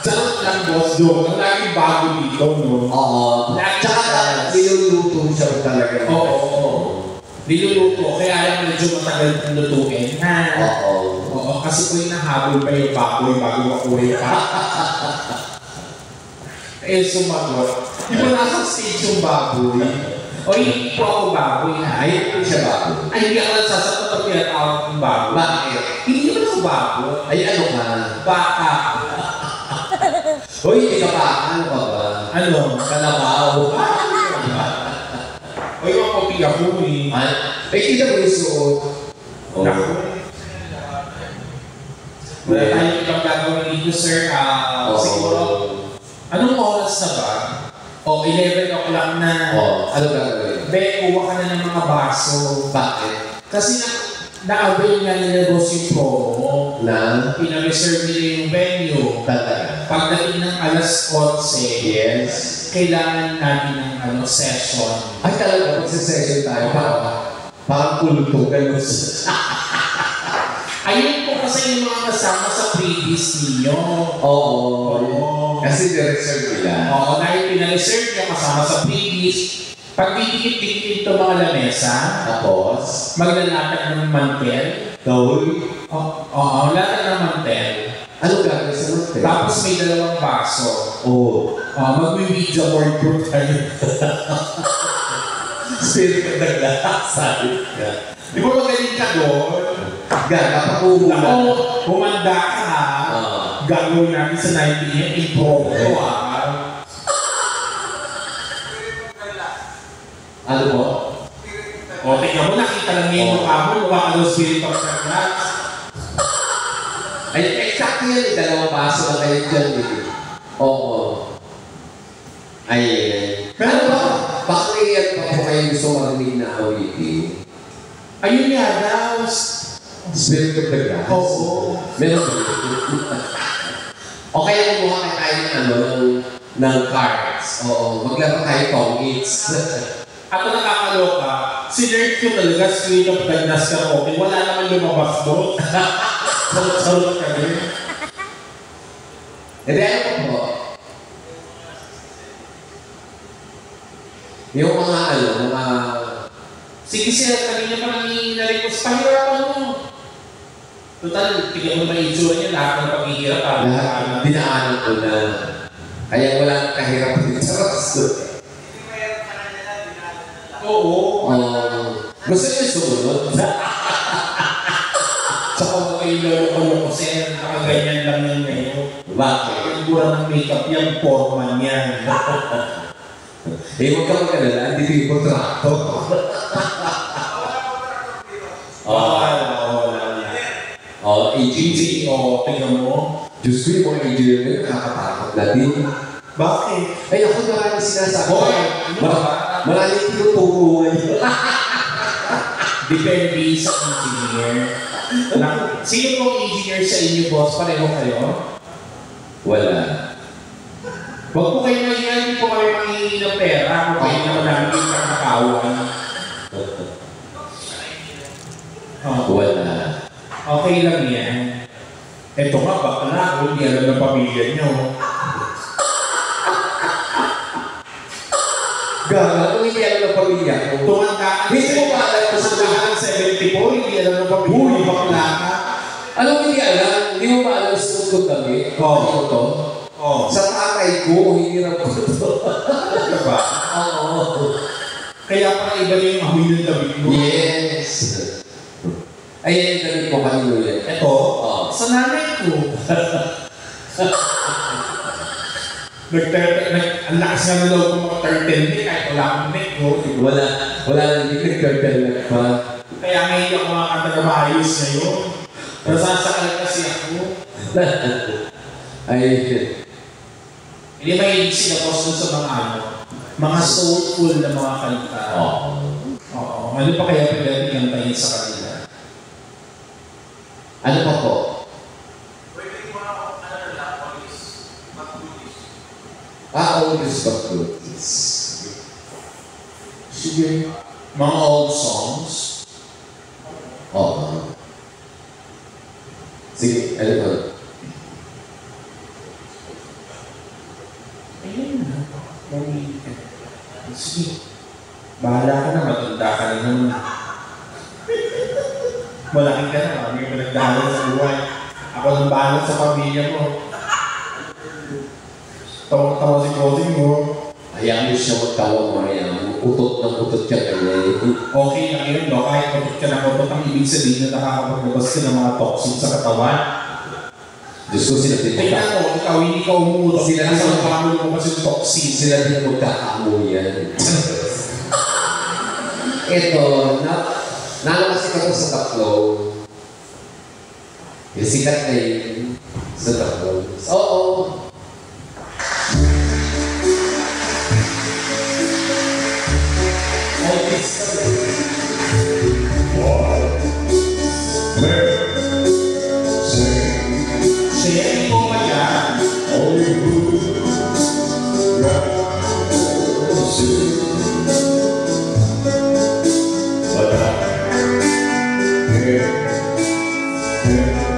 Charot lang, boss, doon. Ang laging bago dito, no? Oo. Tsaka niluluto siya talaga. Oo. Niluluto. Kaya lang medyo matagal lutuin. Oo. Kasi po yung nahabol pa yung baboy bago makuha pa. Eh, sumagot. Di ba nasa stage yung baboy? O hindi po ako baboy na. Ay, hindi siya baboy. Ay, hindi ako nagsasagot at pinatawag ng baboy. Bakit? Hindi naman ako baboy. Ay, ano ka? Baka. Hoy, hindi ka pa. Ano ka ba? Ano? Kalabaw. O yung kopi ako eh. Ay, kita mo yung suot. Naku. Wala tayong ibang gagawin dito, sir. Siguro, anong oras na ba? O, 11 o'clock na. Ano gagawin? Kuha ka na ng mga baso. Bakit? Kasi na-avail nga nila boss yung promo. Na? Pina-reserve nila yung venue. Talaga. Pagdating ng alas 11, Yes. kailangan natin ng session. Ay, talaga, magsa-session tayo. Parang kulto, gano'n. Ayun po kasi yung mga kasama sa previous ninyo. Oo. Kasi na-reserve nila. Oo, dahil pina-reserve nyo kasama sa previous. Pag didikit-dikit ito mga lamesa, Tapos, maglalatag ng mantel. Tawag. Oo, latag ng mantel. Ano gagawin sa mantel? Tapos may dalawang baso. Oo. Mag-video board group tayo. Spirit of the glass. Sabi ka. Di ba magaling ka doon? Napakuha na. Humanda ka ha. Gagawin natin sa 98 improv ko ha. Ano po? O, tingnan mo, nakita lang ngayon mukha mo, mukha ka doon spirit of the glass. Ay, exactly yan. Dalawang baso na kayo dyan. Oo. Ay. Pero ba? Bakit yan pa po kayo gusto marinig na awitin? Ayun nga daw. Spirit of the glass? Oo. Meron ba? O kaya kumuha kayo tayo ng cards. Oo. Maglaro tayo tongits. At ang nakakaloka, sinerge ko talaga spirit of the glass karaoke. Wala naman lumabas doon. Sarot-sarot ka rin. Hindi, ano po? Yung mga Sige sir, kanina pa na-request, pahirapan mo. Total, tignan mo naman yung itsura niya, lahat ng paghihirap. Lahat, dinaanan ko na. Kaya wala nang kahirapan dito sa rasto. Oo. Gusto niyo sumunod? Tsaka mo kayo lolo ko sir, nakaganyan lang yan ngayon. Bakit? Ang gura ng makeup yan, forman yan. Huwag ka magkalala, hindi ko yung kontrakto. AGC, tingnan mo. Diyos ko yung mga engineer na yun, nakakatakot natin. Bakit? Ay, ako maraming sinasabi. Hoy! Maraming tinuturo ngayon. Depende sa engineer. Sino pong engineer sa inyo, boss? Pareho kayo? Wala. Huwag po kayo mahingan, hindi po kami manghihingi ng pera. Kung kayo naman namin yung kakakawan. Wala. Okay lang yan. Ito nga, bakla ako, hindi alam ng pamilya nyo. Gaga, kung hindi alam ng pamilya ko. Tumandaan Hindi mo ba alam sa tumandaan 74, hindi alam ng pamilya. Uy, bakla ka. Alam mo hindi alam? Hindi mo ba alam sa tungkol kami? Ano to? Sa tatay ko, hinirap ko to. Ano ba? Oo. Kaya pala iba na yung amoy ng damit mo. Yes. Ay, damit mo kanino yan. Ito? Sa nanay ko. Ang lakas nga na loob ko mga turtleneck kahit wala akong neck ko. Wala nang hindi nag-turtleneck pa. Kaya ngayon ako makakanta na maayos ngayon. Nasasakal kasi ako. Ay, hindi mahilig sila boss dun sa mga soulful na mga kanta. Oo. Ano pa kaya pwede kantahin sa kanila? ano pa po? Pwede mo ako, Always Backroads. Sige. mga old songs. Oo. Sige, ano ba? Ayun na. Mamili ka. Sige. Bahala ka na. Matanda ka na naman. Malaki ka na. Marami ka nagdahalan sa buhay. Ako nang bahala sa pamilya mo. Tawag-tawa si Cosing mo. Hayaan mo siya magtawa mo yan. Utot ng utot ka kanya. Okay lang yun, no? Kahit utot ka ng utot, ang ibig sabihin na nakakapaglabas ka ng mga toxin sa katawan. Diyos ko sila Tingnan mo, ikaw hindi ka umutot. Sila sa magkamulo mo kasi toxin. Sila din ang magkakaamuyan. Ito, nalakas ako sa tatlo. Sikat na yun sa tatlo. Oo. Sharing mo ba yan? Yeah.